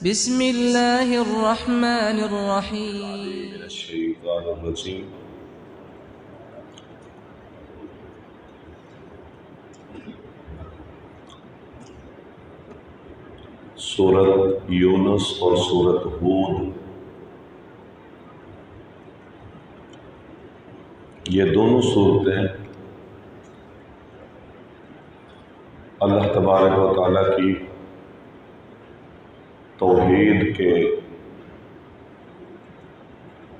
بسم اللہ الرحمن الرحیم. من الشیطان الرجیم. سورۃ یونس اور سورۃ ہود، یہ دونوں صورتیں اللہ تبارک و تعالیٰ کی توحید کے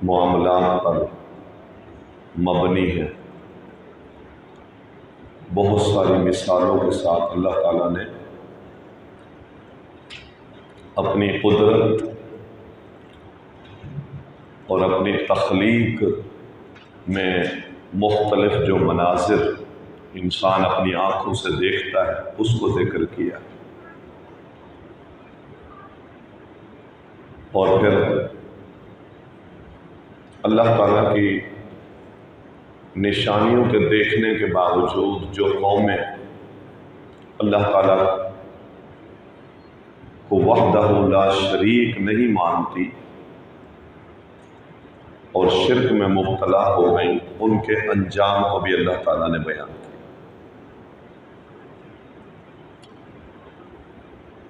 معاملات پر مبنی ہے۔ بہت ساری مثالوں کے ساتھ اللہ تعالیٰ نے اپنی قدرت اور اپنی تخلیق میں مختلف جو مناظر انسان اپنی آنکھوں سے دیکھتا ہے اس کو ذکر کیا، اور پھر اللہ تعالیٰ کی نشانیوں کے دیکھنے کے باوجود جو قومیں اللہ تعالیٰ کو وحدہ لا شریک نہیں مانتی اور شرک میں مبتلا ہو گئی، ان کے انجام کو بھی اللہ تعالیٰ نے بیان کیا۔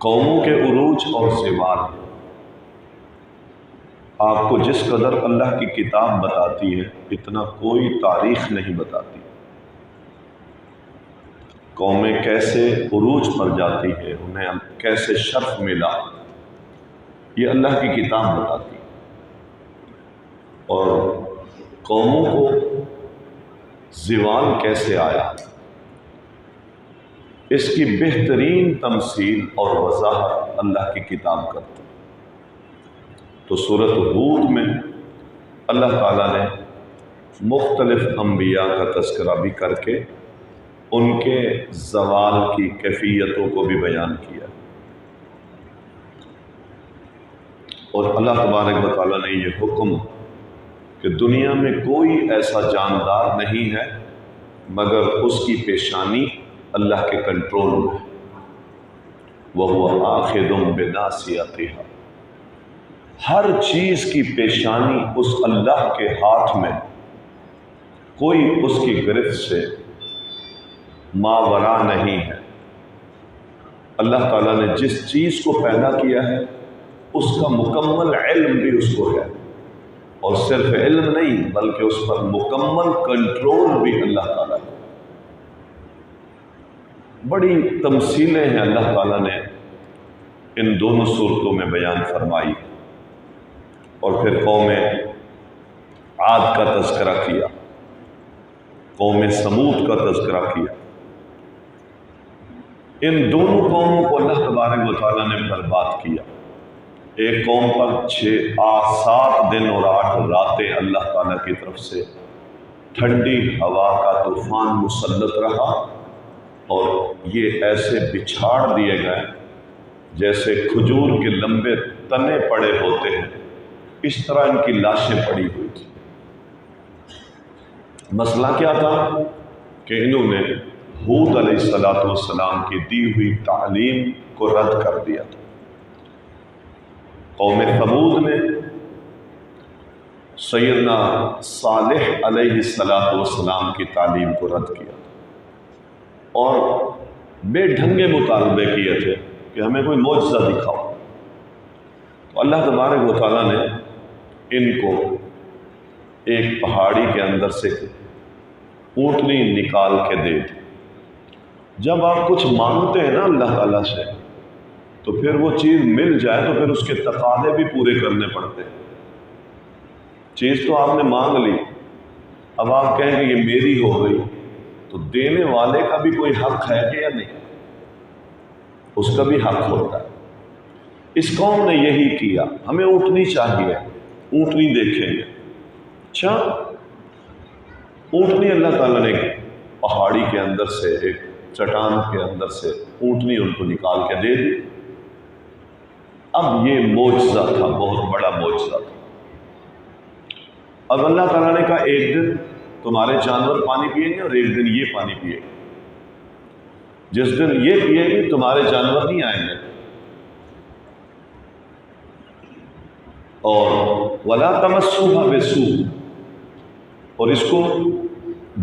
قوموں کے عروج اور زوال آپ کو جس قدر اللہ کی کتاب بتاتی ہے اتنا کوئی تاریخ نہیں بتاتی۔ قومیں کیسے عروج پر جاتی ہے، انہیں کیسے شرف ملا، یہ اللہ کی کتاب بتاتی ہے، اور قوموں کو زوال کیسے آیا اس کی بہترین تمثیل اور وضاحت اللہ کی کتاب کرتی ہے۔ تو سورۃ ہود میں اللہ تعالیٰ نے مختلف انبیاء کا تذکرہ بھی کر کے ان کے زوال کی کیفیتوں کو بھی بیان کیا، اور اللہ تبارک و تعالیٰ نے یہ حکم کہ دنیا میں کوئی ایسا جاندار نہیں ہے مگر اس کی پیشانی اللہ کے کنٹرول میں، وَهُوَ آخِذٌ بِنَاصِيَتِهَا، ہر چیز کی پیشانی اس اللہ کے ہاتھ میں، کوئی اس کی گرفت سے ماورا نہیں ہے۔ اللہ تعالیٰ نے جس چیز کو پیدا کیا ہے اس کا مکمل علم بھی اس کو ہے، اور صرف علم نہیں بلکہ اس پر مکمل کنٹرول بھی اللہ تعالیٰ کا۔ بڑی تمثیلیں ہیں اللہ تعالیٰ نے ان دونوں صورتوں میں بیان فرمائی، اور پھر قوم عاد کا تذکرہ کیا، قوم سمود کا تذکرہ کیا۔ ان دونوں قوموں کو اللہ تبارک و تعالیٰ نے برباد کیا۔ ایک قوم پر 7 دن اور 8 راتیں اللہ تعالیٰ کی طرف سے ٹھنڈی ہوا کا طوفان مسلط رہا، اور یہ ایسے بچھاڑ دیے گئے جیسے کھجور کے لمبے تنے پڑے ہوتے ہیں، اس طرح ان کی لاشیں پڑی ہوئی تھی۔ مسئلہ کیا تھا کہ انہوں نے ہود علیہ السلام کی دی ہوئی تعلیم کو رد کر دیا تھا۔ قوم ثمود نے سیدنا صالح علیہ السلام کی تعلیم کو رد کیا تھا، اور بے ڈھنگے مطالبے کیے تھے کہ ہمیں کوئی معجزہ دکھاؤ۔ تو اللہ تبارک و تعالیٰ نے ان کو ایک پہاڑی کے اندر سے اونٹنی نکال کے دے دی۔ جب آپ کچھ مانگتے ہیں نا اللہ تعالیٰ سے تو پھر وہ چیز مل جائے تو پھر اس کے تقاضے بھی پورے کرنے پڑتے ہیں۔ چیز تو آپ نے مانگ لی، اب آپ کہیں کہ یہ میری ہو گئی، تو دینے والے کا بھی کوئی حق ہے کہ یا نہیں؟ اس کا بھی حق ہوتا ہے۔ اس قوم نے یہی کیا، ہمیں اونٹنی چاہیے، اونٹنی دیکھیں گے۔ اچھا، اونٹنی اللہ تعالیٰ نے پہاڑی کے اندر سے، ایک چٹان کے اندر سے اونٹنی ان کو نکال کے دے دی۔ اب یہ معجزہ تھا، بہت بڑا معجزہ تھا۔ اب اللہ تعالیٰ نے کہا ایک دن تمہارے جانور پانی پئیں گے اور ایک دن یہ پانی پیے گے۔ جس دن یہ پیے گی تمہارے جانور نہیں آئیں گے۔ اور ولا تمسوها بسوء، اور اس کو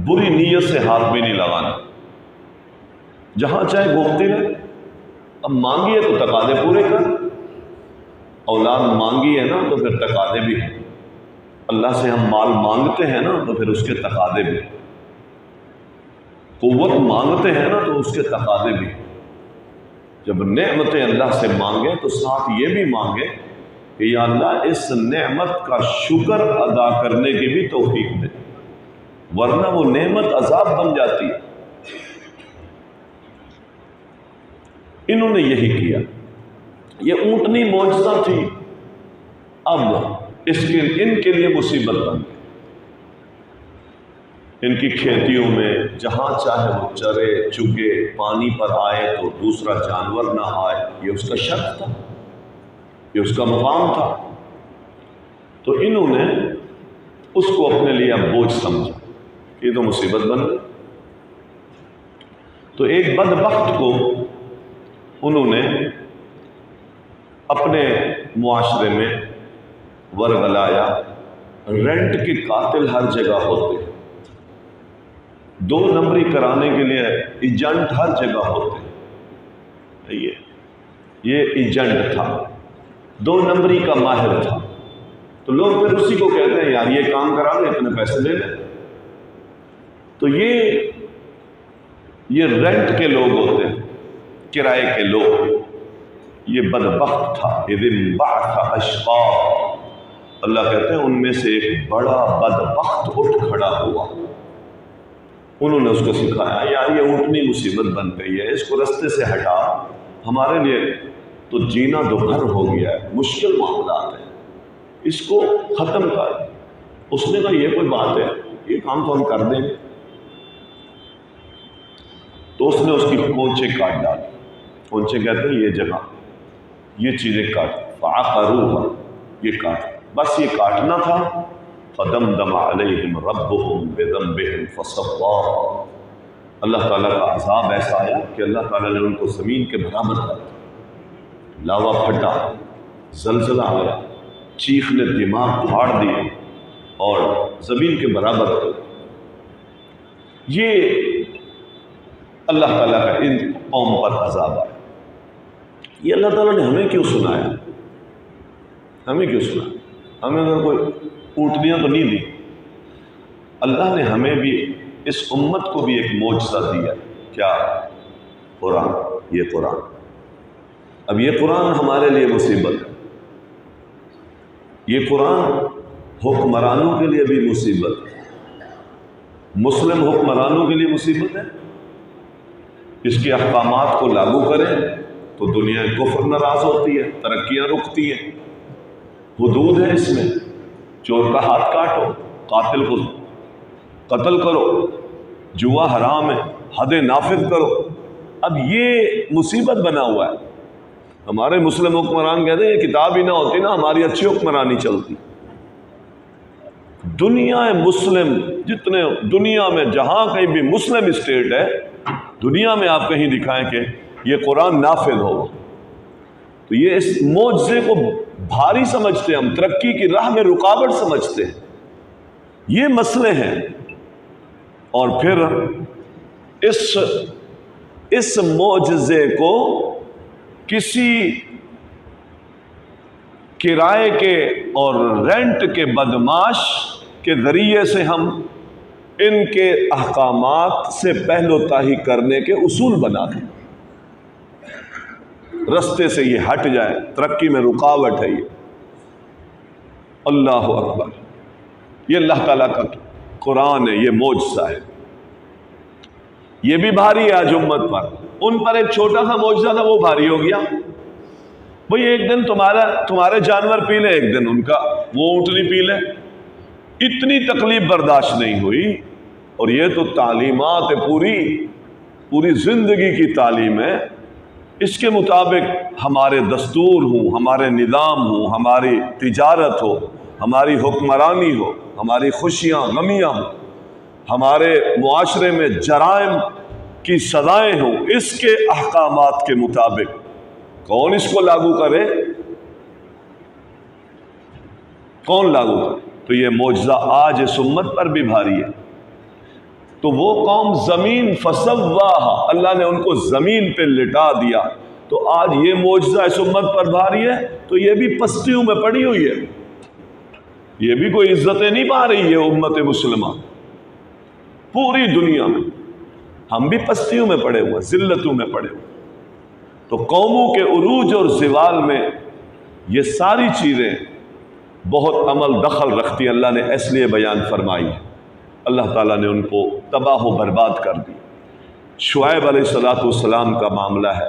بری نیت سے ہاتھ بھی نہیں لگانا، جہاں چاہے گھومتے رہے۔ اب مانگی ہے تو تقاضے پورے کر، اولاد مانگی ہے نا تو پھر تقاضے بھی ہیں، اللہ سے ہم مال مانگتے ہیں نا تو پھر اس کے تقاضے بھی ہیں، قوت مانگتے ہیں نا تو اس کے تقاضے بھی ہیں۔ جب نعمتیں اللہ سے مانگیں تو ساتھ یہ بھی مانگیں کہ یا اللہ اس نعمت کا شکر ادا کرنے کی بھی توفیق دے، ورنہ وہ نعمت عذاب بن جاتی ہے۔ انہوں نے یہی کیا، یہ اونٹنی معجزہ تھی، اب ان کے لیے مصیبت بن گئی۔ ان کی کھیتیوں میں جہاں چاہے وہ چرے چگے، پانی پر آئے تو دوسرا جانور نہ آئے، یہ اس کا شرط تھا، یہ اس کا مقام تھا۔ تو انہوں نے اس کو اپنے لیے اب بوجھ سمجھا، یہ تو مصیبت بن گئی۔ تو ایک بدبخت کو انہوں نے اپنے معاشرے میں ورگلایا۔ رینٹ کے قاتل ہر جگہ ہوتے ہیں، دو نمبری کرانے کے لیے ایجنٹ ہر جگہ ہوتے ہیں۔ یہ ایجنٹ تھا، دو نمبری کا ماہر تھا، تو لوگ پھر اسی کو کہتے ہیں یار یہ کام کرا دے، اتنے پیسے دے دیں۔ تو یہ رینٹ کے لوگ ہوتے ہیں، کرائے کے لوگ۔ یہ بدبخت تھا، اذ انبعث اشقاء، اللہ کہتے ہیں ان میں سے ایک بڑا بدبخت اٹھ کھڑا ہوا۔ انہوں نے اس کو سکھایا یار یہ اونٹنی مصیبت بن گئی ہے، اس کو رستے سے ہٹا، ہمارے لیے تو جینا دوپہر ہو گیا ہے، مشکل معاملات ہیں، اس کو ختم کر۔ اس نے کہا یہ کوئی بات ہے، یہ کام تو ہم کر دیں گے۔ تو اس نے اس کی کونچے کاٹ ڈالی، کونچے کہتے ہیں یہ جگہ، یہ چیزیں کاٹ، فعقروها، یہ کاٹ، بس یہ کاٹنا تھا۔ فدمدم علیہم ربهم بذنبهم فسواها، اللہ تعالیٰ کا عذاب ایسا آیا کہ اللہ تعالیٰ نے ان کو زمین کے برابر کر دیا، لاوا پھٹا، زلزلہ آ گیا، چیخ نے دماغ پھاڑ دیے اور زمین کے برابر کر دیا۔ یہ اللہ تعالیٰ کا ان قوم پر عذاب آیا۔ یہ اللہ تعالیٰ نے ہمیں کیوں سنایا؟ ہمیں کیوں سنایا؟ ہمیں اگر کوئی اونٹنیاں تو نہیں دی، اللہ نے ہمیں بھی، اس امت کو بھی ایک معجزہ دیا۔ کیا؟ قرآن۔ یہ قرآن، اب یہ قرآن ہمارے لیے مصیبت ہے، یہ قرآن حکمرانوں کے لیے بھی مصیبت ہے، مسلم حکمرانوں کے لیے مصیبت ہے۔ اس کے احکامات کو لاگو کریں تو دنیا کفر ناراض ہوتی ہے، ترقیاں رکتی ہیں۔ حدود ہے اس میں، چور کا ہاتھ کاٹو، قاتل کو قتل کرو، جوا حرام ہے، حد نافذ کرو۔ اب یہ مصیبت بنا ہوا ہے۔ ہمارے مسلم حکمران کہتے ہیں یہ کتاب ہی نہ ہوتی نا ہماری اچھی حکمرانی چلتی۔ دنیا مسلم جتنے دنیا میں جہاں کہیں بھی مسلم اسٹیٹ ہے، دنیا میں آپ کہیں دکھائیں کہ یہ قرآن نافذ ہو، تو یہ اس معجزے کو بھاری سمجھتے ہیں، ہم ترقی کی راہ میں رکاوٹ سمجھتے ہیں۔ یہ مسئلے ہیں۔ اور پھر اس معجزے کو کسی کرائے کے اور رینٹ کے بدماش کے ذریعے سے ہم ان کے احکامات سے پہلو تاہی کرنے کے اصول بنا دیں، رستے سے یہ ہٹ جائے، ترقی میں رکاوٹ ہے۔ یہ اللہ اکبر، یہ اللہ تعالیٰ کا قرآن ہے، یہ معجزہ ہے۔ یہ بھی بھاری ہے آج امت پر۔ ان پر ایک چھوٹا سا معجزہ تھا، وہ بھاری ہو گیا۔ بھئی ایک دن تمہارے جانور پی لے، ایک دن ان کا وہ اونٹنی پی لے، اتنی تکلیف برداشت نہیں ہوئی۔ اور یہ تو تعلیمات پوری زندگی کی تعلیم ہے، اس کے مطابق ہمارے دستور ہوں، ہمارے نظام ہوں، ہماری تجارت ہو، ہماری حکمرانی ہو، ہماری خوشیاں غمیاں ہوں، ہمارے معاشرے میں جرائم کی سزائیں ہوں، اس کے احکامات کے مطابق کون اس کو لاگو کرے؟ کون لاگو کرے؟ تو یہ معجزہ آج اس امت پر بھی بھاری ہے۔ تو وہ قوم زمین فسواہا، اللہ نے ان کو زمین پہ لٹا دیا، تو آج یہ معجزہ اس امت پر بھاری ہے، تو یہ بھی پستیوں میں پڑی ہوئی ہے، یہ بھی کوئی عزتیں نہیں پا رہی ہے امت مسلمہ پوری دنیا میں۔ ہم بھی پستیوں میں پڑے ہوئے، ذلتوں میں پڑے ہوئے۔ تو قوموں کے عروج اور زوال میں یہ ساری چیزیں بہت عمل دخل رکھتی ہیں، اللہ نے اس لیے بیان فرمائی ہے۔ اللہ تعالیٰ نے ان کو تباہ و برباد کر دی۔ شعیب علیہ السلام کا معاملہ ہے،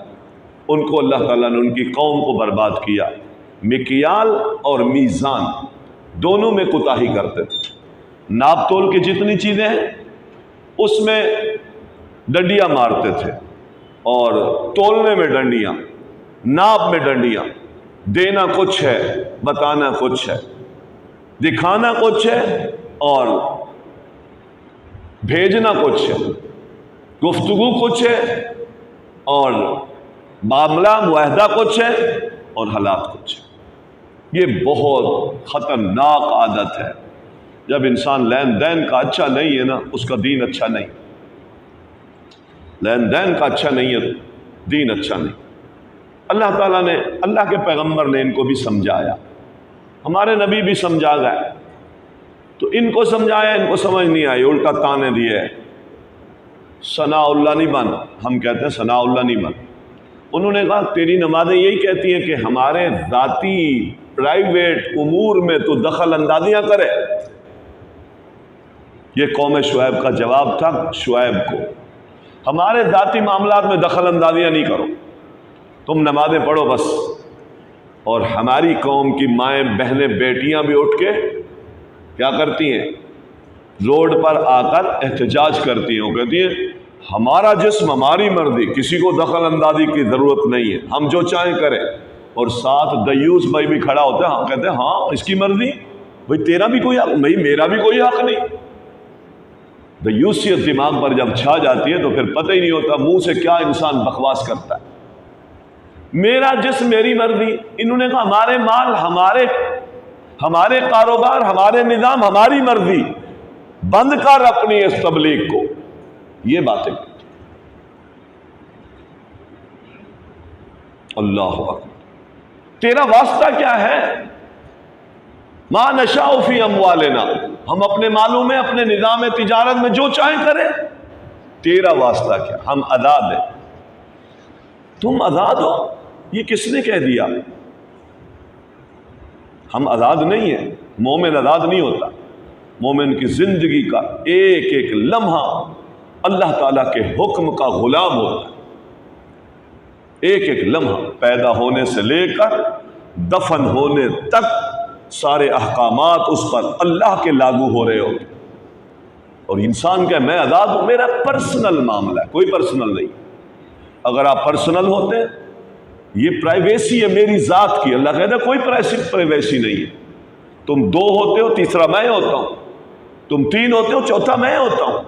ان کو اللہ تعالیٰ نے ان کی قوم کو برباد کیا۔ مکیال اور میزان دونوں میں کوتاہی کرتے تھے، ناپ تول کی جتنی چیزیں ہیں اس میں ڈنڈیاں مارتے تھے، اور تولنے میں ڈنڈیاں، ناپ میں ڈنڈیاں، دینا کچھ ہے بتانا کچھ ہے، دکھانا کچھ ہے اور بھیجنا کچھ ہے، گفتگو کچھ ہے اور معاملہ معاہدہ کچھ ہے اور حالات کچھ ہے۔ یہ بہت خطرناک عادت ہے۔ جب انسان لین دین کا اچھا نہیں ہے نا، اس کا دین اچھا نہیں، لین دین کا اچھا نہیں ہے، دین اچھا نہیں۔ اللہ تعالیٰ نے، اللہ کے پیغمبر نے ان کو بھی سمجھایا، ہمارے نبی بھی سمجھا گئے، تو ان کو سمجھایا، ان کو سمجھ نہیں آئی، الٹا تانے دیے، ثناء اللہ نہیں بن، ہم کہتے ہیں ثناء اللہ نہیں بن۔ انہوں نے کہا تیری نمازیں یہی کہتی ہیں کہ ہمارے ذاتی پرائیویٹ امور میں تو دخل اندازیاں کرے۔ یہ قوم شعیب کا جواب تھا شعیب کو، ہمارے ذاتی معاملات میں دخل اندازیاں نہیں کرو، تم نمازیں پڑھو بس۔ اور ہماری قوم کی مائیں بہنیں بیٹیاں بھی اٹھ کے کیا کرتی ہیں؟ روڈ پر آ کر احتجاج کرتی ہیں، وہ کہتی ہیں ہمارا جسم ہماری مرضی، کسی کو دخل اندازی کی ضرورت نہیں ہے، ہم جو چاہیں کریں۔ اور ساتھ دیوس بھائی بھی کھڑا ہوتا ہے، ہم کہتے ہیں ہاں اس کی مرضی، بھائی تیرا بھی کوئی حق نہیں، میرا بھی کوئی حق نہیں۔ دیوسیت دماغ پر جب چھا جاتی ہے تو پھر پتہ ہی نہیں ہوتا منہ سے کیا انسان بکواس کرتا ہے۔ میرا جسم میری مرضی، انہوں نے کہا ہمارے مال، ہمارے کاروبار، ہمارے نظام، ہماری مرضی، بند کر اپنی اس تبلیغ کو۔ یہ باتیں اللہ اکبر، تیرا واسطہ کیا ہے؟ ما نشاء فی اموالنا، ہم اپنے مالوں میں، اپنے نظام تجارت میں جو چاہیں کریں، تیرا واسطہ کیا؟ ہم آزاد ہیں، تم آزاد ہو، یہ کس نے کہہ دیا؟ ہم آزاد نہیں ہیں، مومن آزاد نہیں ہوتا۔ مومن کی زندگی کا ایک ایک لمحہ اللہ تعالیٰ کے حکم کا غلام ہوتا ہے، ایک ایک لمحہ پیدا ہونے سے لے کر دفن ہونے تک سارے احکامات اس پر اللہ کے لاگو ہو رہے ہوتے۔ اور انسان کہ میں آزاد ہوں، میرا پرسنل معاملہ ہے، کوئی پرسنل نہیں۔ اگر آپ پرسنل ہوتے، یہ پرائیویسی ہے میری ذات کی، اللہ کہتا ہے کوئی پرائیویسی نہیں ہے۔ تم دو ہوتے ہو، تیسرا میں ہوتا ہوں، تم تین ہوتے ہو، چوتھا میں ہوتا ہوں،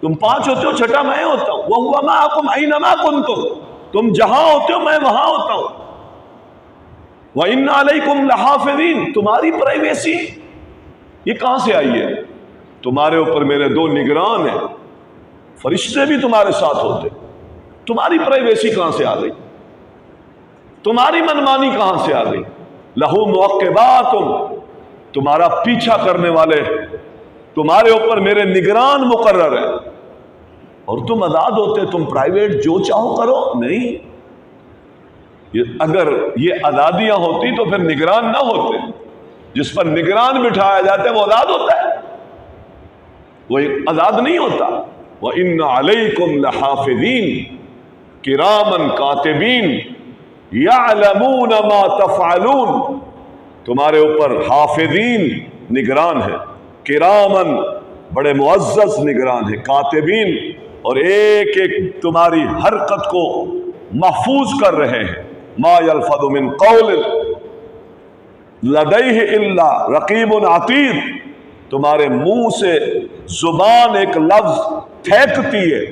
تم پانچ ہوتے ہو، چھٹا میں ہوتا ہوں۔ وَهُوَ مَعَكُمْ أَيْنَمَا كُنْتُمْ، تم جہاں ہوتے ہو میں وہاں ہوتا ہوں۔ وَإِنَّ عَلَيْكُمْ لَحَافِظِينَ، تمہاری پرائیویسی یہ کہاں سے آئی ہے؟ تمہارے اوپر میرے دو نگران ہیں، فرشتے بھی تمہارے ساتھ ہوتے، تمہاری پرائیویسی کہاں سے آ گئی؟ تمہاری منمانی کہاں سے آ گئی؟ لَهُ مُعَقِّبَاتٌ، تمہارا پیچھا کرنے والے تمہارے اوپر میرے نگران مقرر ہیں، اور تم آزاد ہوتے، تم پرائیویٹ جو چاہو کرو۔ نہیں، اگر یہ آزادیاں ہوتی تو پھر نگران نہ ہوتے۔ جس پر نگران بٹھایا جاتا ہے وہ آزاد ہوتا ہے، وہ آزاد نہیں ہوتا۔ وَإِنَّ عَلَيْكُمْ لَحَافِظِينَ كِرَامًا كَاتِبِينَ يَعْلَمُونَ مَا تَفْعَلُونَ، تمہارے اوپر حافظین نگران ہے، کرامن بڑے معزز نگران ہے، کاتبین اور ایک ایک تمہاری حرکت کو محفوظ کر رہے ہیں۔ ما یلفظ من قول لدیہ الا رقیب عتید، تمہارے منہ سے زبان ایک لفظ پھینکتی ہے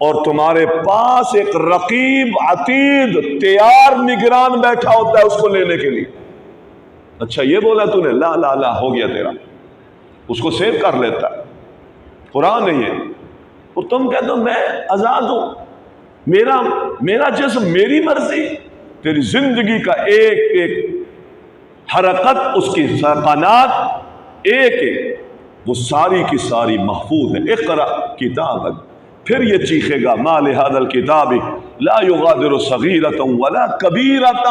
اور تمہارے پاس ایک رقیب عتید تیار نگران بیٹھا ہوتا ہے اس کو لینے کے لیے۔ اچھا یہ بولا تو نے، لا لا لا، ہو گیا تیرا، اس کو سیو کر لیتا ہے، قرآن نہیں ہے۔ اور تم کہتے ہو میں آزاد ہوں، میرا جسم میری مرضی، تیری زندگی کا ایک ایک حرکت، اس کی سکنات ایک ایک، وہ ساری کی ساری محفوظ ہے۔ اقرأ کتابک، پھر یہ چیخے گا ما لہذا الکتاب لا یغادر صغیرۃ ولا کبیرۃ،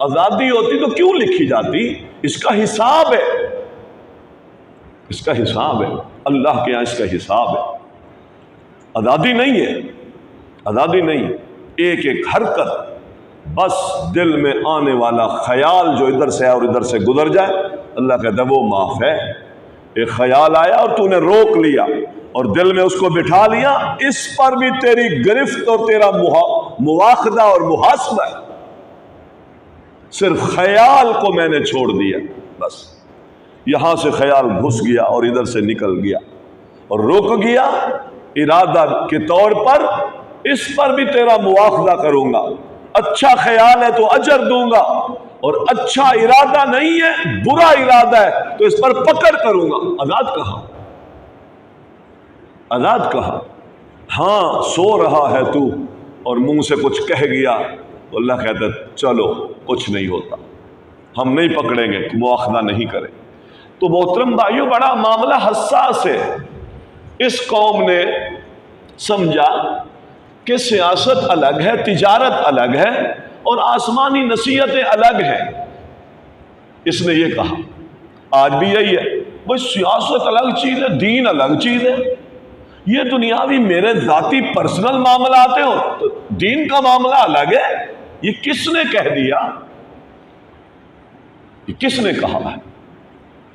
آزادی ہوتی تو کیوں لکھی جاتی؟ اس کا حساب ہے، اس کا حساب ہے، اللہ کے یہاں اس کا حساب ہے۔ آزادی نہیں ہے، آزادی نہیں، ایک ایک حرکت، بس دل میں آنے والا خیال جو ادھر سے اور ادھر سے گزر جائے، اللہ کہتا ہے وہ معاف ہے۔ ایک خیال آیا اور تو نے روک لیا اور دل میں اس کو بٹھا لیا، اس پر بھی تیری گرفت اور تیرا مواخذہ اور محاسبہ ہے۔ صرف خیال کو میں نے چھوڑ دیا، بس یہاں سے خیال گھس گیا اور ادھر سے نکل گیا اور رک گیا، ارادہ کے طور پر اس پر بھی تیرا مواخذہ کروں گا۔ اچھا خیال ہے تو اجر دوں گا، اور اچھا ارادہ نہیں ہے، برا ارادہ ہے تو اس پر پکڑ کروں گا۔ آزاد کہاں؟ آزاد کہاں؟ ہاں سو رہا ہے تو اور منہ سے کچھ کہہ گیا تو اللہ کہتا ہے چلو کچھ نہیں ہوتا، ہم نہیں پکڑیں گے، مواخذہ نہیں کریں۔ تو محترم بھائیو، بڑا معاملہ حساس ہے۔ اس قوم نے سمجھا کہ سیاست الگ ہے، تجارت الگ ہے، اور آسمانی نصیحتیں الگ ہیں۔ اس نے یہ کہا، آج بھی یہی ہے، بھئی سیاست الگ چیز ہے، دین الگ چیز ہے، یہ دنیاوی میرے ذاتی پرسنل معاملات ہیں اور دین کا معاملہ الگ ہے۔ یہ کس نے کہہ دیا؟ یہ کس نے کہا ہے؟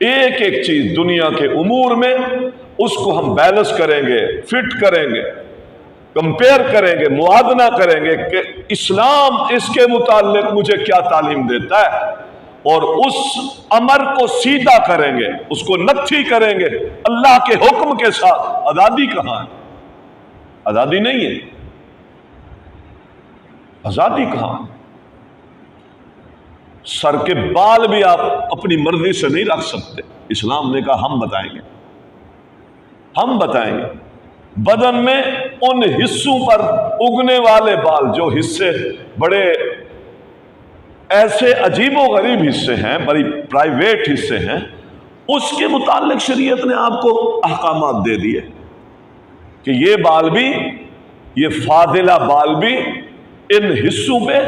ایک ایک چیز دنیا کے امور میں اس کو ہم بیلنس کریں گے، فٹ کریں گے، کمپیئر کریں گے، موازنہ کریں گے کہ اسلام اس کے متعلق مجھے کیا تعلیم دیتا ہے، اور اس امر کو سیدھا کریں گے، اس کو نتھی کریں گے اللہ کے حکم کے ساتھ۔ آزادی کہاں ہے؟ آزادی نہیں ہے، آزادی کہاں؟ سر کے بال بھی آپ اپنی مرضی سے نہیں رکھ سکتے، اسلام نے کہا ہم بتائیں گے، ہم بتائیں گے۔ بدن میں ان حصوں پر اگنے والے بال، جو حصے بڑے ایسے عجیب و غریب حصے ہیں، بڑی پرائیویٹ حصے ہیں، اس کے متعلق شریعت نے آپ کو احکامات دے دیے کہ یہ بال بھی، یہ فاضلہ بال بھی ان حصوں پہ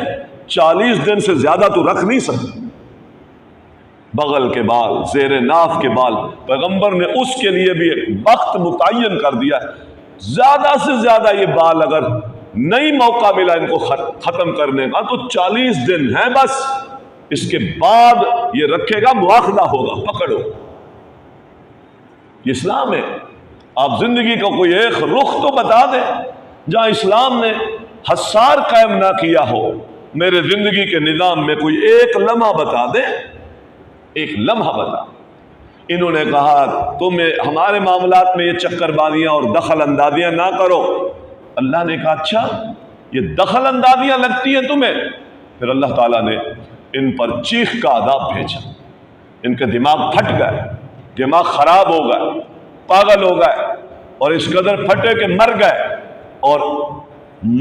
40 دن سے زیادہ تو رکھ نہیں سکتے۔ بغل کے بال، زیر ناف کے بال، پیغمبر نے اس کے لیے بھی ایک وقت متعین کر دیا ہے، زیادہ سے زیادہ یہ بال اگر نہیں موقع ملا ان کو ختم کرنے کا تو 40 دن ہے بس، اس کے بعد یہ رکھے گا، مواخذہ ہوگا، پکڑو۔ یہ اسلام ہے۔ آپ زندگی کا کوئی ایک رخ تو بتا دیں جہاں اسلام نے حصار قائم نہ کیا ہو، میرے زندگی کے نظام میں کوئی ایک لمحہ بتا دیں، ایک لمحہ بتا۔ انہوں نے کہا تم ہمارے معاملات میں یہ چکر بازیاں اور دخل اندازیاں نہ کرو۔ اللہ نے کہا اچھا یہ دخل اندازیاں لگتی ہیں تمہیں؟ پھر اللہ تعالیٰ نے ان پر چیخ کا عذاب بھیجا، ان کے دماغ پھٹ گئے، دماغ خراب ہو گئے، پاگل ہو گئے، اور اس قدر پھٹے کہ مر گئے، اور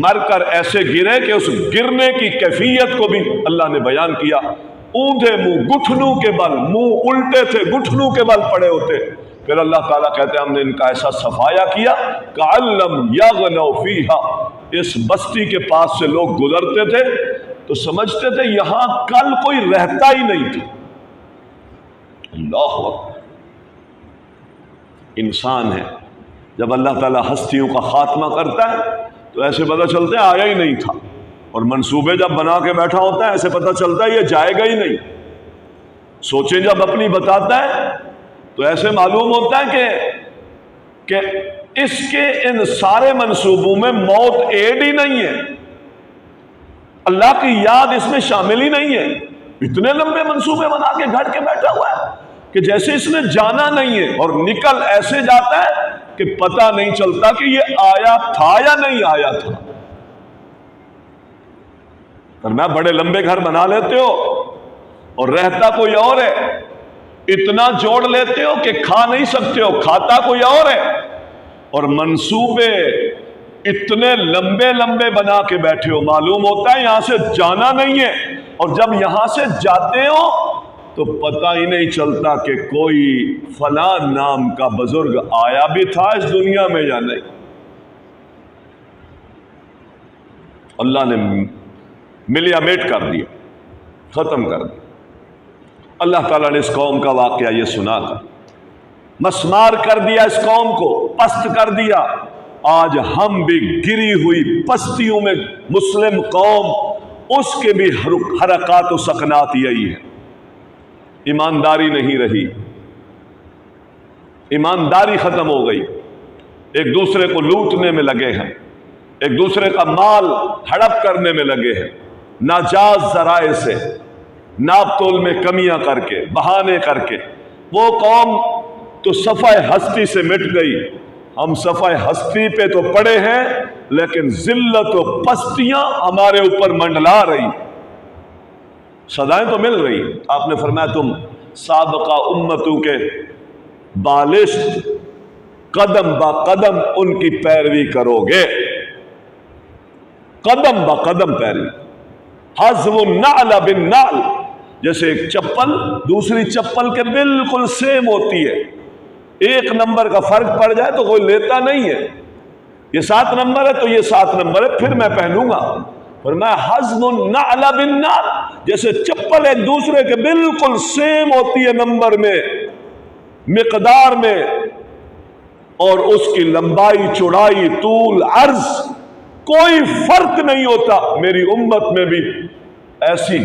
مر کر ایسے گرے کہ اس گرنے کی کیفیت کو بھی اللہ نے بیان کیا۔ اونھے منہ، گھٹنوں کے بل، منہ الٹے تھے، گھٹنوں کے بل پڑے ہوتے۔ پھر اللہ تعالیٰ کہتے ہیں ہم نے ان کا ایسا صفایا کیا کَعَلَّمْ یَغْنَوْا فِیہَا، اس بستی کے پاس سے لوگ گزرتے تھے تو سمجھتے تھے یہاں کل کوئی رہتا ہی نہیں تھا۔ اللہ اکبر۔ انسان ہے، جب اللہ تعالیٰ ہستیوں کا خاتمہ کرتا ہے تو ایسے پتہ چلتا ہے آیا ہی نہیں تھا، اور منصوبے جب بنا کے بیٹھا ہوتا ہے ایسے پتہ چلتا ہے یہ جائے گا ہی نہیں۔ سوچیں جب اپنی بتاتا ہے تو ایسے معلوم ہوتا ہے کہ اس کے ان سارے منصوبوں میں موت ایڈ ہی نہیں ہے، اللہ کی یاد اس میں شامل ہی نہیں ہے۔ اتنے لمبے منصوبے بنا کے گھڑ کے بیٹھا ہوا ہے کہ جیسے اس نے جانا نہیں ہے، اور نکل ایسے جاتا ہے کہ پتہ نہیں چلتا کہ یہ آیا تھا یا نہیں آیا تھا۔ پر میں بڑے لمبے گھر بنا لیتے ہو، اور رہتا کوئی اور ہے. اتنا جوڑ لیتے ہو کہ کھا نہیں سکتے ہو، کھاتا کوئی اور ہے. اور منصوبے اتنے لمبے لمبے بنا کے بیٹھے ہو، معلوم ہوتا ہے یہاں سے جانا نہیں ہے. اور جب یہاں سے جاتے ہو تو پتہ ہی نہیں چلتا کہ کوئی فلاں نام کا بزرگ آیا بھی تھا اس دنیا میں یا نہیں. اللہ نے ملیا میٹ کر دیا، ختم کر دیا. اللہ تعالیٰ نے اس قوم کا واقعہ یہ سنا کر مسمار کر دیا، اس قوم کو پست کر دیا. آج ہم بھی گری ہوئی پستیوں میں مسلم قوم، اس کے بھی حرکات و سکنات یہی ہے. ایمانداری نہیں رہی، ایمانداری ختم ہو گئی. ایک دوسرے کو لوٹنے میں لگے ہیں، ایک دوسرے کا مال ہڑپ کرنے میں لگے ہیں، ناجائز ذرائع سے، ناپ تول میں کمیاں کر کے، بہانے کر کے. وہ قوم تو صفحہ ہستی سے مٹ گئی، ہم صفحہ ہستی پہ تو پڑے ہیں لیکن ذلت و پستیاں ہمارے اوپر منڈلا رہی. سزائیں تو مل رہی. آپ نے فرمایا تم سابقہ امتوں کے بالشت قدم با قدم ان کی پیروی کرو گے، قدم با قدم پیروی. حذو النعل بالنعل، جیسے ایک چپل دوسری چپل کے بالکل سیم ہوتی ہے، ایک نمبر کا فرق پڑ جائے تو کوئی لیتا نہیں ہے. یہ 7 نمبر ہے تو یہ 7 نمبر ہے، پھر میں پہنوں گا. فرمایا حذو النعل بالنعل، جیسے چپل ایک دوسرے کے بالکل سیم ہوتی ہے نمبر میں، مقدار میں، اور اس کی لمبائی چوڑائی طول عرض کوئی فرق نہیں ہوتا. میری امت میں بھی ایسی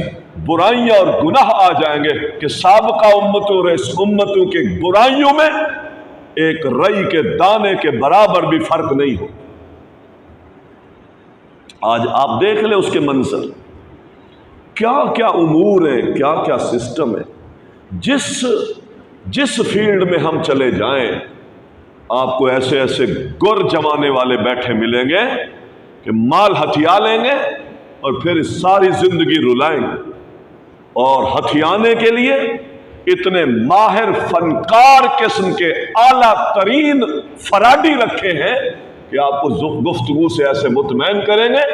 برائیاں اور گناہ آ جائیں گے کہ سابقہ امتوں اور اس امتوں کے برائیوں میں ایک رئی کے دانے کے برابر بھی فرق نہیں ہو. آج آپ دیکھ لیں اس کے منظر، کیا کیا امور ہیں، کیا کیا سسٹم ہے. جس فیلڈ میں ہم چلے جائیں آپ کو ایسے ایسے گر جمانے والے بیٹھے ملیں گے کہ مال ہتھیا لیں گے اور پھر ساری زندگی رلائیں گے. اور ہتھیانے کے لیے اتنے ماہر فنکار قسم کے اعلیٰ ترین فراڈی رکھے ہیں کہ آپ کو گفتگو سے ایسے مطمئن کریں گے،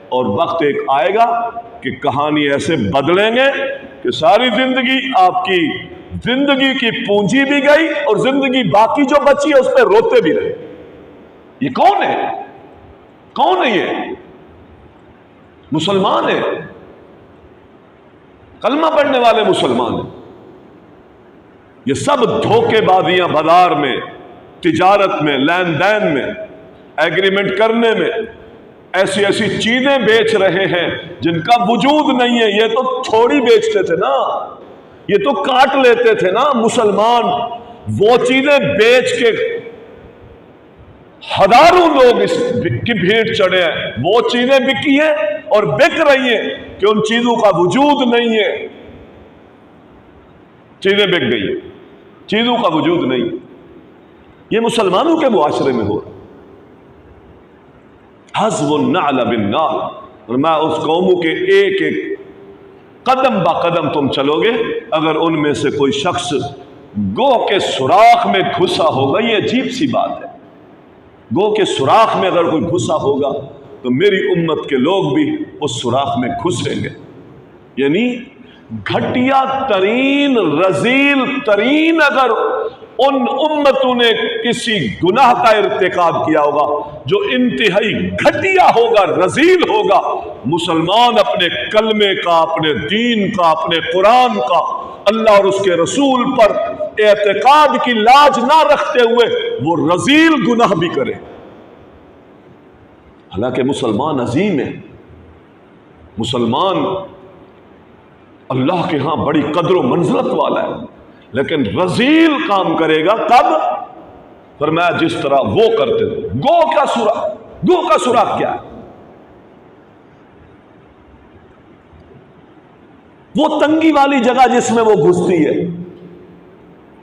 اور وقت ایک آئے گا کہ کہانی ایسے بدلیں گے کہ ساری زندگی آپ کی زندگی کی پونجی بھی گئی اور زندگی باقی جو بچی ہے اس پہ روتے بھی رہے. یہ کون ہے؟ کون ہے یہ؟ مسلمان ہے، کلمہ پڑھنے والے مسلمان ہیں. یہ سب دھوکے بازیاں بازار میں، تجارت میں، لین دین میں، ایگریمنٹ کرنے میں ایسی ایسی چیزیں بیچ رہے ہیں جن کا وجود نہیں ہے. یہ تو تھوڑی بیچتے تھے نا، یہ تو کاٹ لیتے تھے نا مسلمان. وہ چیزیں بیچ کے ہزاروں لوگ اس کی بھیڑ چڑھے ہیں، وہ چیزیں بکی ہیں اور بک رہی ہیں کہ ان چیزوں کا وجود نہیں ہے. چیزیں بک گئی ہیں، چیزوں کا وجود نہیں. یہ مسلمانوں کے معاشرے میں ہو رہا. حذو النعل بالنعل، اور میں اس قوموں کے ایک ایک قدم با قدم تم چلو گے. اگر ان میں سے کوئی شخص گوہ کے سوراخ میں گھسا ہوگا، یہ عجیب سی بات ہے، گوہ کے سوراخ میں اگر کوئی گھسا ہوگا تو میری امت کے لوگ بھی اس سوراخ میں گھسیں گے. یعنی گھٹیا ترین، رذیل ترین اگر ان امتوں نے کسی گناہ کا ارتکاب کیا ہوگا جو انتہائی گھٹیا ہوگا، رذیل ہوگا، مسلمان اپنے کلمے کا، اپنے دین کا، اپنے قرآن کا، اللہ اور اس کے رسول پر اعتقاد کی لاج نہ رکھتے ہوئے وہ رذیل گناہ بھی کرے. حالانکہ مسلمان عظیم ہے، مسلمان اللہ کے ہاں بڑی قدر و منزلت والا ہے، لیکن رذیل کام کرے گا کب؟ فرمایا جس طرح وہ کرتے تھے. گو کا سوراخ کیا ہے؟ وہ تنگی والی جگہ جس میں وہ گھستی ہے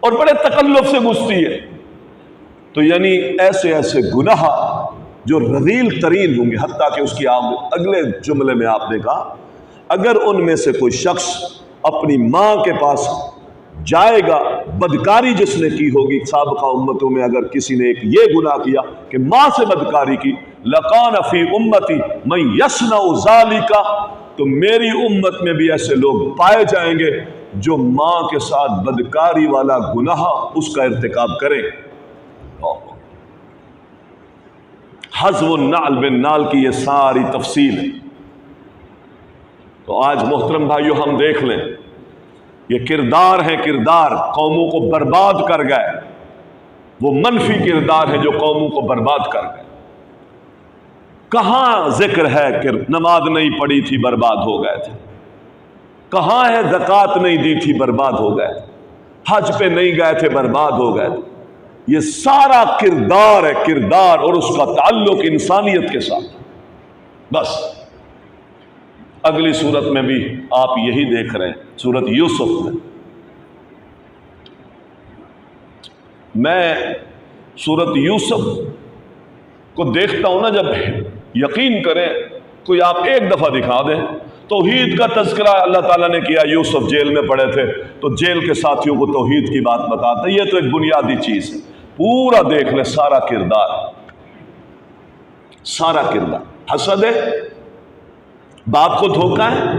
اور بڑے تکلف سے گھستی ہے. تو یعنی ایسے ایسے گناہ جو رذیل ترین ہوں گے، حتیٰ کہ اس کی اگلے جملے میں آپ نے کہا اگر ان میں سے کوئی شخص اپنی ماں کے پاس جائے گا، بدکاری جس نے کی ہوگی سابقہ امتوں میں، اگر کسی نے ایک یہ گناہ کیا کہ ماں سے بدکاری کی، لَقَانَ فِي أُمَّتِي مَن يَصْنَعُ ذَلِكَ، تو میری امت میں بھی ایسے لوگ پائے جائیں گے جو ماں کے ساتھ بدکاری والا گناہ اس کا ارتکاب کریں۔ حذف النعل بالنعل کی یہ ساری تفصیل ہے۔ تو آج محترم بھائیو ہم دیکھ لیں، یہ کردار ہیں، کردار قوموں کو برباد کر گئے، وہ منفی کردار ہیں جو قوموں کو برباد کر گئے۔ کہاں ذکر ہے کہ نماز نہیں پڑھی تھی برباد ہو گئے تھے؟ کہاں ہے زکوٰۃ نہیں دی تھی برباد ہو گئے تھے؟ حج پہ نہیں گئے تھے برباد ہو گئے تھے؟ یہ سارا کردار ہے، کردار، اور اس کا تعلق انسانیت کے ساتھ۔ بس اگلی صورت میں بھی آپ یہی دیکھ رہے ہیں، سورت یوسف میں سورت یوسف کو دیکھتا ہوں نا، جب یقین کریں، کوئی آپ ایک دفعہ دکھا دیں توحید کا تذکرہ اللہ تعالیٰ نے کیا، یوسف جیل میں پڑے تھے تو جیل کے ساتھیوں کو توحید کی بات بتاتے، یہ تو ایک بنیادی چیز ہے۔ پورا دیکھ لیں، سارا کردار، سارا کردار حسد ہے، باپ کو دھوکا ہے،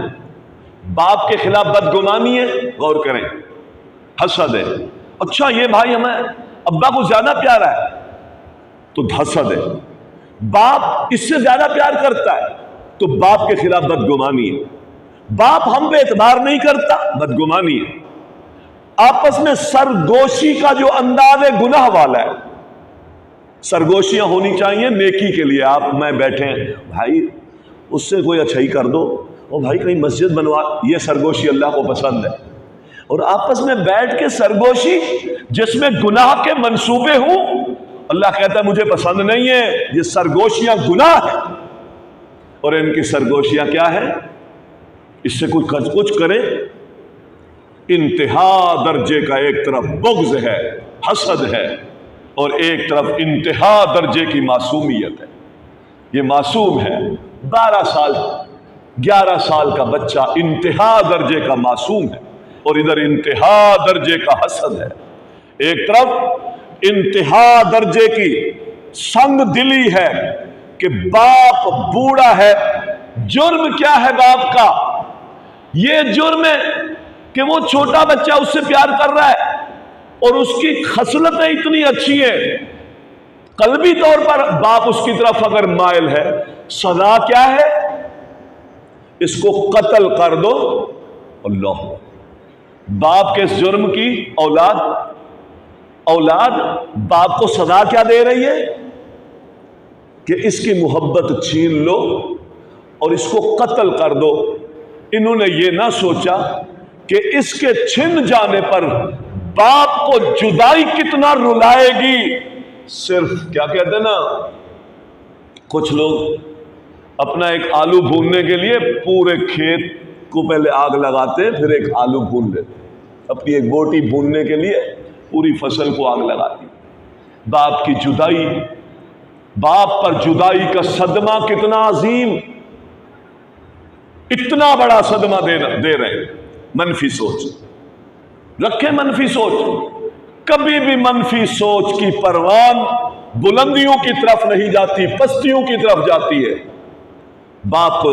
باپ کے خلاف بدگمانی ہے، غور کریں، حسد ہے۔ اچھا یہ بھائی ہمیں ابا کو زیادہ پیارا ہے تو حسد ہے، باپ اس سے زیادہ پیار کرتا ہے تو باپ کے خلاف بدگمانی ہے، باپ ہم پہ اعتبار نہیں کرتا، بدگمانی ہے۔ آپس میں سرگوشی کا جو انداز ہے گناہ والا ہے۔ سرگوشیاں ہونی چاہیے نیکی کے لیے، آپ میں بیٹھے ہیں، بھائی اس سے کوئی اچھائی کر دو، اور بھائی کہیں مسجد بنوا، یہ سرگوشی اللہ کو پسند ہے۔ اور آپس میں بیٹھ کے سرگوشی جس میں گناہ کے منصوبے ہوں، اللہ کہتا ہے مجھے پسند نہیں ہے، یہ سرگوشیاں گناہ ہیں۔ اور ان کی سرگوشیاں کیا ہیں؟ اس سے کوئی کچھ کرے، انتہا درجے کا ایک طرف بغض ہے، حسد ہے، اور ایک طرف انتہا درجے کی معصومیت ہے۔ یہ معصوم ہے، 12 سال 11 سال کا بچہ انتہا درجے کا معصوم ہے، اور ادھر انتہا درجے کا حسد ہے۔ ایک طرف انتہا درجے کی سنگ دلی ہے کہ باپ بوڑھا ہے، جرم کیا ہے باپ کا؟ یہ جرم ہے کہ وہ چھوٹا بچہ اس سے پیار کر رہا ہے اور اس کی خصلتیں اتنی اچھی ہیں، قلبی طور پر باپ اس کی طرف اگر مائل ہے، سزا کیا ہے؟ اس کو قتل کر دو۔ اللہ، باپ کے اس جرم کی اولاد باپ کو سزا کیا دے رہی ہے کہ اس کی محبت چھین لو اور اس کو قتل کر دو۔ انہوں نے یہ نہ سوچا کہ اس کے چھن جانے پر باپ کو جدائی کتنا رلائے گی۔ صرف کیا کہتے ہیں نا، کچھ لوگ اپنا ایک آلو بھوننے کے لیے پورے کھیت کو پہلے آگ لگاتے ہیں، پھر ایک آلو بھون لیتے، اپنی ایک بوٹی بھوننے کے لیے پوری فصل کو آگ لگاتی۔ باپ کی جدائی، باپ پر جدائی کا صدمہ کتنا عظیم، اتنا بڑا صدمہ دے رہے ہیں۔ منفی سوچ رکھیں، منفی سوچ، کبھی بھی منفی سوچ کی پروان بلندیوں کی طرف نہیں جاتی، پستیوں کی طرف جاتی ہے۔ باپ کو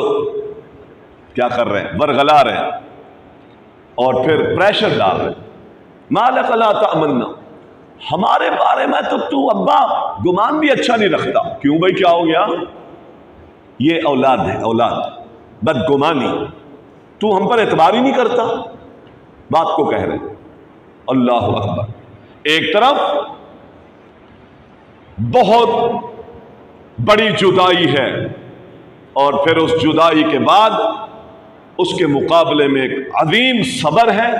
کیا کر رہے ہیں؟ برگلا رہے ہیں اور پھر پریشر ڈال رہے ہیں، مالک لا تأمنا، ہمارے بارے میں تو ابا گمان بھی اچھا نہیں رکھتا۔ کیوں بھائی، کیا ہو گیا؟ یہ اولاد ہے، اولاد بدگمانی، تو ہم پر اعتبار ہی نہیں کرتا، باپ کو کہہ رہے ہیں۔ اللہ اکبر۔ ایک طرف بہت بڑی جدائی ہے، اور پھر اس جدائی کے بعد اس کے مقابلے میں ایک عظیم صبر ہے،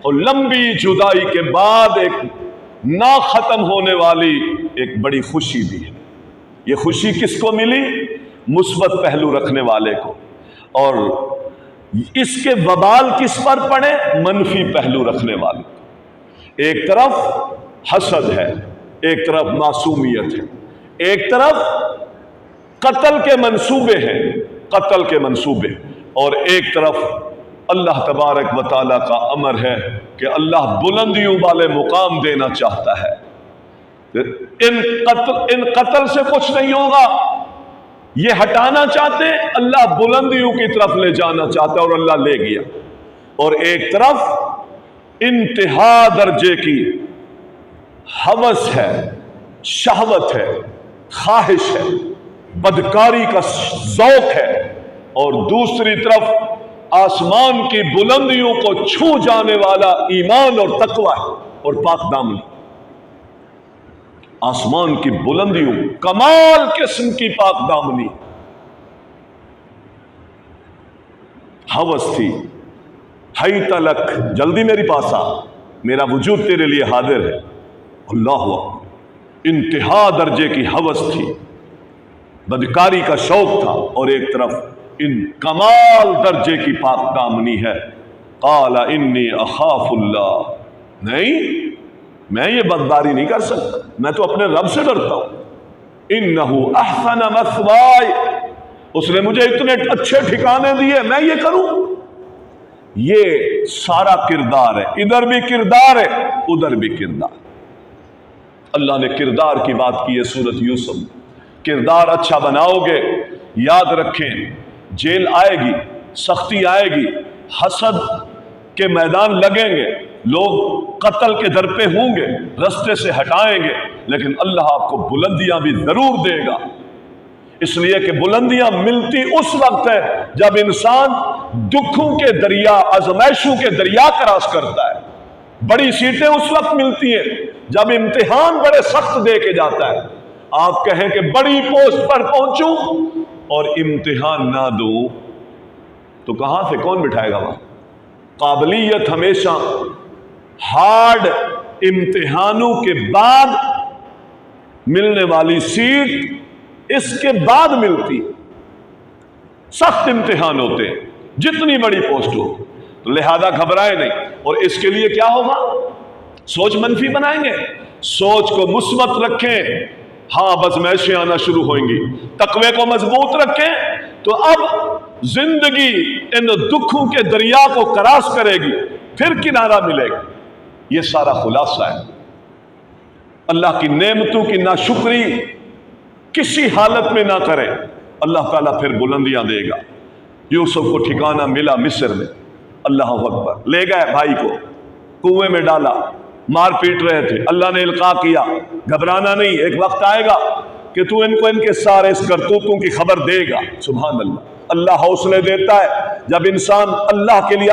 اور لمبی جدائی کے بعد ایک نہ ختم ہونے والی ایک بڑی خوشی بھی ہے۔ یہ خوشی کس کو ملی؟ مثبت پہلو رکھنے والے کو، اور اس کے وبال کس پر پڑے؟ منفی پہلو رکھنے والے کو۔ ایک طرف حسد ہے، ایک طرف معصومیت ہے، ایک طرف قتل کے منصوبے ہیں، قتل کے منصوبے، اور ایک طرف اللہ تبارک و تعالیٰ کا امر ہے کہ اللہ بلندیوں والے مقام دینا چاہتا ہے. ان قتل سے کچھ نہیں ہوگا، یہ ہٹانا چاہتے ہیں، اللہ بلندیوں کی طرف لے جانا چاہتا ہے اور اللہ لے گیا. اور ایک طرف انتہا درجے کی ہوس ہے، شہوت ہے، خواہش ہے، بدکاری کا ذوق ہے، اور دوسری طرف آسمان کی بلندیوں کو چھو جانے والا ایمان اور تقوی ہے اور پاک دامنی. آسمان کی بلندیوں کمال قسم کی پاک دامنی. ہوس تھی، ہئی تلک، جلدی میری پاس آ، میرا وجود تیرے لیے حاضر ہے. اللہ اکبر. انتہا درجے کی ہوس تھی، بدکاری کا شوق تھا، اور ایک طرف ان کمال درجے کی پاک دامنی ہے. قال انی اخاف اللہ، نہیں میں یہ بدکاری نہیں کر سکتا، میں تو اپنے رب سے ڈرتا ہوں. انہ احسن مثوائی، اس نے مجھے اتنے اچھے ٹھکانے دیے، میں یہ کروں؟ یہ سارا کردار ہے، ادھر بھی کردار ہے ادھر بھی کردار. اللہ نے کردار کی بات کی ہے سورۃ یوسف. کردار اچھا بناؤ گے، یاد رکھیں جیل آئے گی، سختی آئے گی، حسد کے میدان لگیں گے، لوگ قتل کے در پہ ہوں گے، رستے سے ہٹائیں گے، لیکن اللہ آپ کو بلندیاں بھی ضرور دے گا. اس لیے کہ بلندیاں ملتی اس وقت ہے جب انسان دکھوں کے دریا، آزمائشوں کے دریا کراس کرتا ہے. بڑی سیٹیں اس وقت ملتی ہیں جب امتحان بڑے سخت دے کے جاتا ہے. آپ کہیں کہ بڑی پوسٹ پر پہنچوں اور امتحان نہ دوں تو کہاں سے کون بٹھائے گا وہاں؟ قابلیت ہمیشہ ہارڈ امتحانوں کے بعد ملنے والی سیٹ اس کے بعد ملتی. سخت امتحان ہوتے ہیں جتنی بڑی پوسٹ ہو، تو لہذا گھبرائے نہیں. اور اس کے لیے کیا ہوگا؟ سوچ منفی بنائیں گے، سوچ کو مثبت رکھیں. ہاں بس میشیں آنا شروع ہوئیں گی. تقوی کو مضبوط رکھیں تو اب زندگی ان دکھوں کے دریا کو کراس کرے گی، پھر کنارہ ملے گا. یہ سارا خلاصہ ہے. اللہ کی نعمتوں کی ناشکری کسی حالت میں نہ کریں، اللہ تعالیٰ پھر بلندیاں دے گا. یوسف کو ٹھکانہ ملا مصر میں. اللہ اکبر. لے گئے بھائی کو، کنویں میں ڈالا، مار پیٹ رہے تھے، اللہ نے القاء کیا. گھبرانا نہیں، ایک وقت آئے گا کہ تو ان کو ان کے سارے اس کرتوتوں کی خبر دے گا. سبحان اللہ. اللہ حوصلے دیتا ہے جب انسان اللہ کے لیے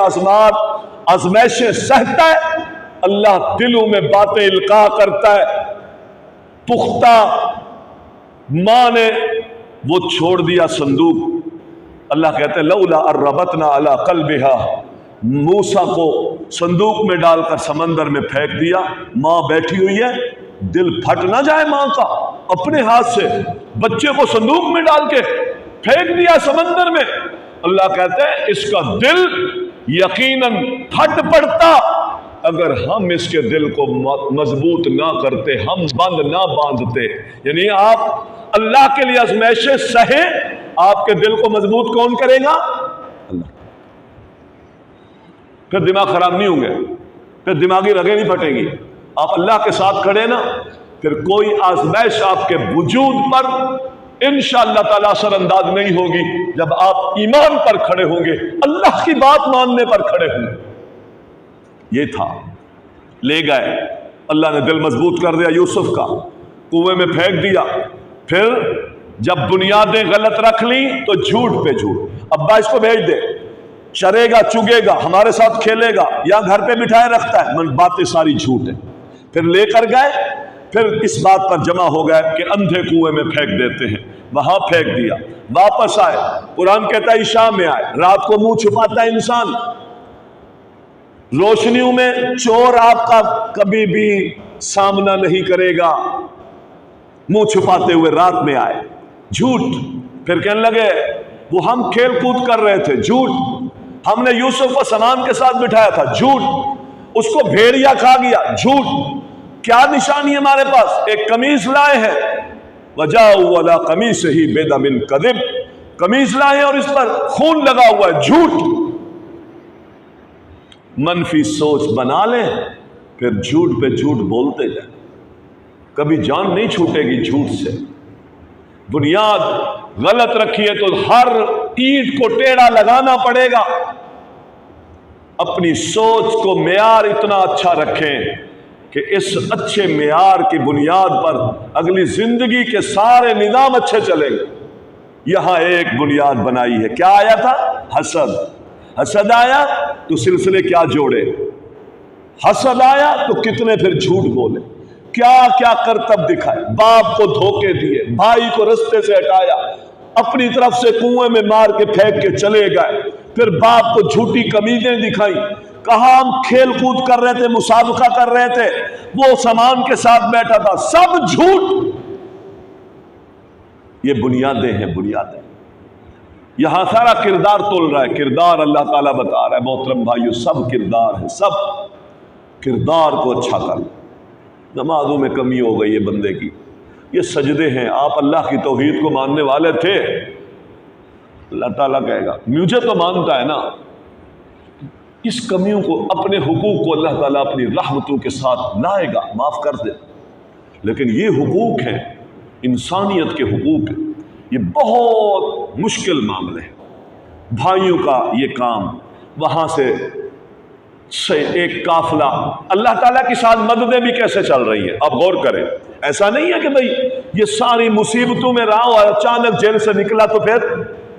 آزمائشیں سہتا ہے، اللہ دلوں میں باتیں القاء کرتا ہے. پختہ ماں نے وہ چھوڑ دیا صندوق. اللہ کہتے ہیں لولا اربتنا علی قلبہا، موسیٰ کو صندوق میں ڈال کر سمندر میں پھینک دیا. ماں بیٹھی ہوئی ہے، دل پھٹ نہ جائے ماں کا، اپنے ہاتھ سے بچے کو صندوق میں ڈال کے پھینک دیا سمندر میں. اللہ کہتے ہیں اس کا دل یقیناً پھٹ پڑتا اگر ہم اس کے دل کو مضبوط نہ کرتے، ہم بند نہ باندھتے. یعنی آپ اللہ کے لیے آزمائشیں سہیں، آپ کے دل کو مضبوط کون کرے گا؟ اللہ. پھر دماغ خراب نہیں ہوں گے، پھر دماغی رگیں نہیں پھٹیں گی. آپ اللہ کے ساتھ کھڑے نا، پھر کوئی آزمائش آپ کے وجود پر انشاءاللہ تعالیٰ اثر انداز نہیں ہوگی جب آپ ایمان پر کھڑے ہوں گے، اللہ کی بات ماننے پر کھڑے ہوں گے. یہ تھا. لے گئے، اللہ نے دل مضبوط کر دیا یوسف کا، کنویں میں پھینک دیا. پھر جب بنیادیں غلط رکھ لیں تو جھوٹ پہ جھوٹ. ابا اس کو بھیج دے، چرے گا چگے گا، ہمارے ساتھ کھیلے گا، یا گھر پہ بٹھائے رکھتا ہے. من باتیں ساری جھوٹ ہیں. پھر لے کر گئے، پھر اس بات پر جمع ہو گئے کہ اندھے کنویں میں پھینک دیتے ہیں. وہاں پھینک دیا. واپس آئے، قرآن کہتا ہے عشاء میں آئے. رات کو منہ چھپاتا ہے انسان، روشنیوں میں چور آپ کا کبھی بھی سامنا نہیں کرے گا. منہ چھپاتے ہوئے رات میں آئے. جھوٹ. پھر کہنے لگے وہ ہم کھیل کود کر رہے تھے. جھوٹ. ہم نے یوسف کو سامان کے ساتھ بٹھایا تھا. جھوٹ. اس کو بھیڑیا کھا گیا. جھوٹ. کیا نشانی ہے ہمارے پاس؟ ایک قمیص لائے ہیں، وجاؤ علی قمیصہ بدم کذب، قمیص لائے ہیں اور اس پر خون لگا ہوا ہے. جھوٹ. منفی سوچ بنا لیں پھر جھوٹ پہ جھوٹ بولتے جائیں، کبھی جان نہیں چھوٹے گی جھوٹ سے۔ بنیاد غلط رکھیے تو ہر اینٹ کو ٹیڑھا لگانا پڑے گا۔ اپنی سوچ کو معیار اتنا اچھا رکھیں کہ اس اچھے معیار کی بنیاد پر اگلی زندگی کے سارے نظام اچھے چلیں گے۔ یہاں ایک بنیاد بنائی ہے، کیا آیا تھا؟ حسد۔ حسد آیا تو سلسلے کیا جوڑے، حسد آیا تو کتنے پھر جھوٹ بولے، کیا کیا کرتب دکھائے، باپ کو دھوکے دیے، بھائی کو رستے سے ہٹایا، اپنی طرف سے کنویں میں مار کے پھینک کے چلے گئے، پھر باپ کو جھوٹی قمیضیں دکھائیں، کہاں ہم کھیل کود کر رہے تھے، مسابقہ کر رہے تھے، وہ سامان کے ساتھ بیٹھا تھا، سب جھوٹ۔ یہ بنیادیں ہیں، بنیادیں۔ یہاں سارا کردار تول رہا ہے، کردار اللہ تعالیٰ بتا رہا ہے محترم بھائیو، سب کردار ہے، سب کردار کو اچھا کر لیں۔ نمازوں میں کمی ہو گئی ہے بندے کی، یہ سجدے ہیں، آپ اللہ کی توحید کو ماننے والے تھے، اللہ تعالیٰ کہے گا مجھے تو مانتا ہے نا، اس کمیوں کو، اپنے حقوق کو اللہ تعالیٰ اپنی رحمتوں کے ساتھ لائے گا، معاف کر دے۔ لیکن یہ حقوق ہیں، انسانیت کے حقوق ہیں، یہ بہت مشکل معاملے ہیں۔ بھائیوں کا یہ کام، وہاں سے ایک قافلہ، اللہ تعالیٰ کی ساتھ مددیں بھی کیسے چل رہی ہیں، آپ غور کریں۔ ایسا نہیں ہے کہ بھئی یہ ساری مصیبتوں میں رہا اور اچانک جیل سے نکلا تو پھر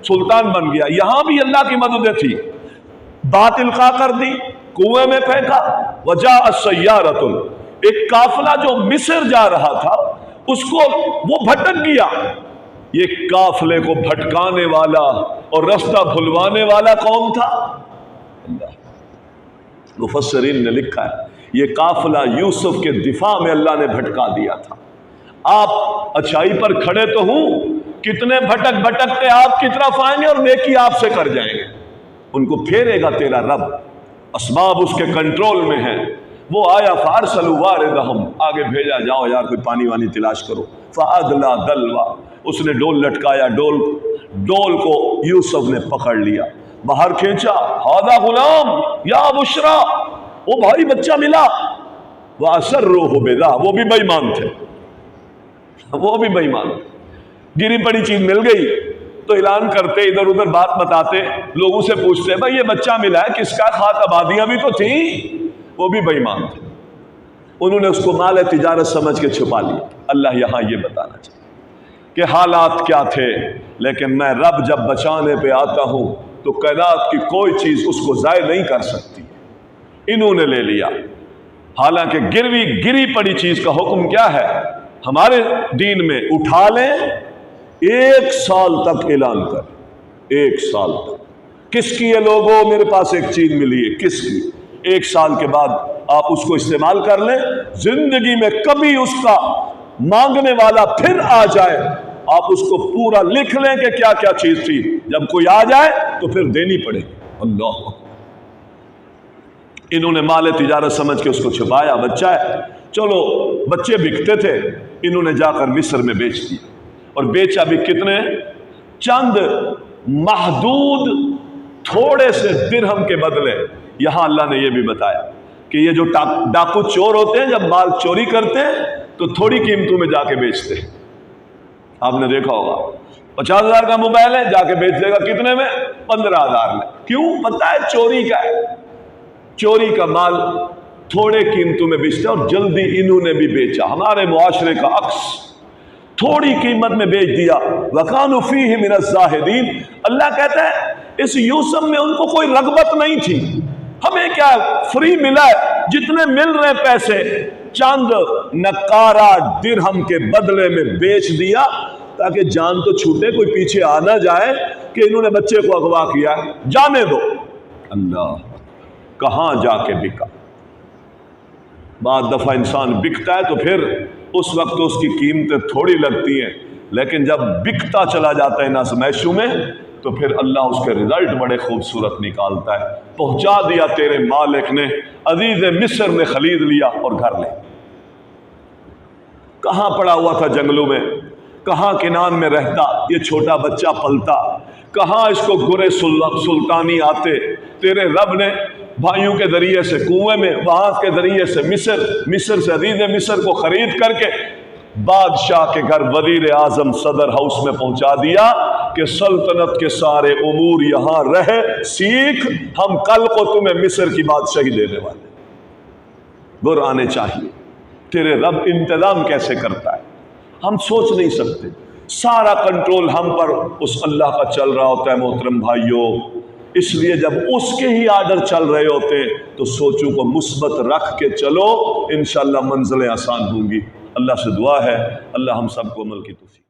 سلطان بن گیا، یہاں بھی اللہ کی مددیں تھی۔ بات القا کر دی، کنویں میں پھینکا، وجاء السیارۃ، ایک قافلہ جو مصر جا رہا تھا اس کو وہ بھٹک گیا۔ یہ قافلے کو بھٹکانے والا اور رستہ بھلوانے والا کون تھا؟ اللہ۔ مفسرین نے لکھا ہے یہ قافلہ یوسف کے دفاع میں اللہ نے بھٹکا دیا تھا۔ آپ اچھائی پر کھڑے تو ہوں، کتنے بھٹک بھٹک کے آپ کی طرف آئیں گے اور نیکی آپ سے کر جائیں گے، ان کو پھیرے گا تیرا رب، اسباب اس کے کنٹرول میں ہیں۔ وہ آیا فارسلوا واردہم، آگے بھیجا، جاؤ یار کوئی پانی وانی تلاش کرو، فادلا دلوا، اس نے ڈول لٹکایا، ڈول کو یوسف نے پکڑ لیا، باہر کھینچا، ہذا غلام یا بشرا، وہ بھائی بچہ ملا، واسروہ بدا، وہ بھی بے ایمان تھے، وہ بھی بے ایمان تھے، گری پڑی چیز مل گئی تو اعلان کرتے، ادھر ادھر بات بتاتے، لوگوں سے پوچھتے بھائی یہ بچہ ملا ہے کس کا، خات آبادیاں بھی تو تھیں، وہ بھی بے ایمان تھے، انہوں نے اس کو مال تجارت سمجھ کے چھپا لیا۔ اللہ یہاں یہ بتانا چاہتا کہ حالات کیا تھے، لیکن میں رب جب بچانے پہ آتا ہوں تو کائنات کی کوئی چیز اس کو ضائع نہیں کر سکتی۔ انہوں نے لے لیا، حالانکہ گری پڑی چیز کا حکم کیا ہے ہمارے دین میں؟ اٹھا لیں، 1 سال تک اعلان کر، 1 سال تک، کس کی ہے لوگوں، میرے پاس ایک چیز ملی ہے، کس کی؟ 1 سال کے بعد آپ اس کو استعمال کر لیں، زندگی میں کبھی اس کا مانگنے والا پھر آ جائے، آپ اس کو پورا لکھ لیں کہ کیا کیا چیز تھی، جب کوئی آ جائے تو پھر دینی پڑے۔ اللہ، انہوں نے مال تجارت سمجھ کے اس کو چھپایا، بچہ ہے، چلو بچے بکتے تھے، انہوں نے جا کر مصر میں بیچ دیا، اور بیچا بھی کتنے؟ چند محدود تھوڑے سے درہم کے بدلے۔ یہاں اللہ نے یہ بھی بتایا کہ یہ جو ڈاکو چور ہوتے ہیں جب مال چوری کرتے ہیں تو تھوڑی قیمتوں میں جا کے بیچتے ہیں، آپ نے دیکھا ہوگا 50,000 کا موبائل ہے، جا کے بیچ دے گا کتنے میں؟ 15,000 میں۔ کیوں؟ پتہ ہے چوری کا ہے، چوری کا مال تھوڑے قیمتوں میں بیچتے ہیں، اور جلدی انہوں نے بھی بیچا، ہمارے معاشرے کا عکس، تھوڑی قیمت میں بیچ دیا۔ وَكَانُوا فِيهِ مِنَ الزَّاهِدِينَ، اللہ کہتا ہے اس یوسف میں ان کو کوئی رغبت نہیں تھی، ہمیں کیا فری ملا ہے، جتنے مل رہے پیسے چند نقارہ درہم کے بدلے میں بیچ دیا تاکہ جان تو چھوٹے، کوئی پیچھے آ نہ جائے کہ انہوں نے بچے کو اغوا کیا، جانے دو۔ اللہ، کہاں جا کے بکا۔ بعض دفعہ انسان بکتا ہے تو پھر اس وقت اس کی قیمتیں تھوڑی لگتی ہیں، لیکن جب بکتا چلا جاتا ہے ان آزمائشوں میں تو پھر اللہ اس کے رزلٹ بڑے خوبصورت نکالتا ہے۔ پہنچا دیا تیرے مالک نے، عزیز مصر نے خرید لیا اور گھر لے۔ کہاں پڑا ہوا تھا جنگلوں میں، کہاں کنان میں رہتا، یہ چھوٹا بچہ پلتا، کہاں اس کو گرے سلطانی آتے، تیرے رب نے بھائیوں کے ذریعے سے کنویں میں، وہاں کے ذریعے سے مصر سے عزیز مصر کو خرید کر کے بادشاہ کے گھر وزیر اعظم صدر ہاؤس میں پہنچا دیا کہ سلطنت کے سارے امور یہاں رہے، سیکھ، ہم کل کو تمہیں مصر کی بادشاہی دینے والے۔ گر آنے چاہیے تیرے رب انتظام کیسے کرتا ہے، ہم سوچ نہیں سکتے۔ سارا کنٹرول ہم پر اس اللہ کا چل رہا ہوتا ہے محترم بھائیوں، اس لیے جب اس کے ہی آرڈر چل رہے ہوتے تو سوچوں کو مثبت رکھ کے چلو، انشاءاللہ منزلیں آسان ہوں گی۔ اللہ سے دعا ہے اللہ ہم سب کو عمل کی توفیق